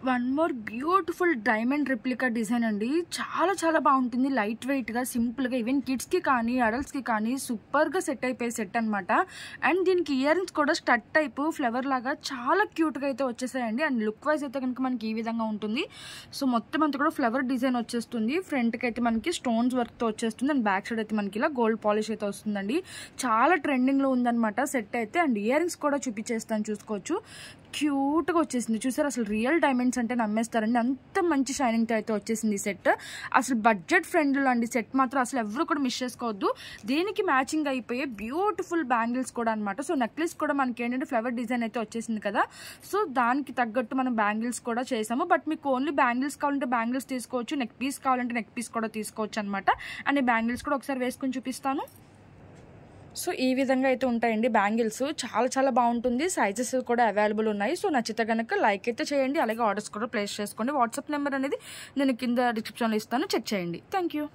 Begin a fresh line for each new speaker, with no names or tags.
One more beautiful diamond replica design అండి. చాలా చాలా బాగుంటుంది. లైట్ వెయిట్గా, సింపుల్గా, ఈవెన్ కిడ్స్కి కానీ అడల్ట్స్కి కానీ సూపర్గా సెట్ అయిపోయే సెట్ అనమాట. అండ్ దీనికి ఇయర్ రింగ్స్ కూడా స్టడ్ టైపు ఫ్లవర్ లాగా చాలా క్యూట్గా అయితే వచ్చేసాయండి. అండ్ లుక్ వైజ్ అయితే కనుక మనకి ఈ విధంగా ఉంటుంది. సో మొత్తం అంతా కూడా ఫ్లవర్ డిజైన్ వచ్చేస్తుంది. ఫ్రంట్కి అయితే మనకి స్టోన్స్ వర్క్తో వచ్చేస్తుంది. అండ్ బ్యాక్ సైడ్ అయితే మనకి ఇలా గోల్డ్ పాలిష్ అయితే వస్తుందండి. చాలా ట్రెండింగ్లో ఉందన్నమాట సెట్ అయితే. అండ్ ఇయర్ రింగ్స్ కూడా చూపించేస్తాను, చూసుకోవచ్చు. క్యూట్గా వచ్చేసింది. చూసారు, అసలు రియల్ డైమండ్స్ అంటే నమ్మేస్తారండి. అంత మంచి షైనింగ్తో అయితే వచ్చేసింది సెట్. అసలు బడ్జెట్ ఫ్రెండ్లో అండి సెట్ మాత్రం. అసలు ఎవరు కూడా మిస్ చేసుకోవద్దు. దీనికి మ్యాచింగ్ అయిపోయే బ్యూటిఫుల్ బ్యాంగిల్స్ కూడా అనమాట. సో నెక్లెస్ కూడా మనకి ఏంటంటే ఫ్లవర్ డిజైన్ అయితే వచ్చేసింది కదా. సో దానికి తగ్గట్టు మనం బ్యాంగిల్స్ కూడా చేసాము. బట్ మీకు ఓన్లీ బ్యాంగిల్స్ కావాలంటే బ్యాంగిల్స్ తీసుకోవచ్చు, నెక్ పీస్ కావాలంటే నెక్ పీస్ కూడా తీసుకోవచ్చు అనమాట. అండ్ ఈ బ్యాంగిల్స్ కూడా ఒకసారి వేసుకొని చూపిస్తాను. సో ఈ విధంగా అయితే ఉంటాయండి బ్యాంగిల్స్. చాలా చాలా బాగుంటుంది. సైజెస్ కూడా అవైలబుల్ ఉన్నాయి. సో నచ్చితే కనుక లైక్ అయితే చేయండి. అలాగే ఆర్డర్స్ కూడా ప్లేస్ చేసుకోండి. వాట్సాప్ నెంబర్ అనేది నేను కింద డిస్క్రిప్షన్లో ఇస్తాను, చెక్ చేయండి. Thank you.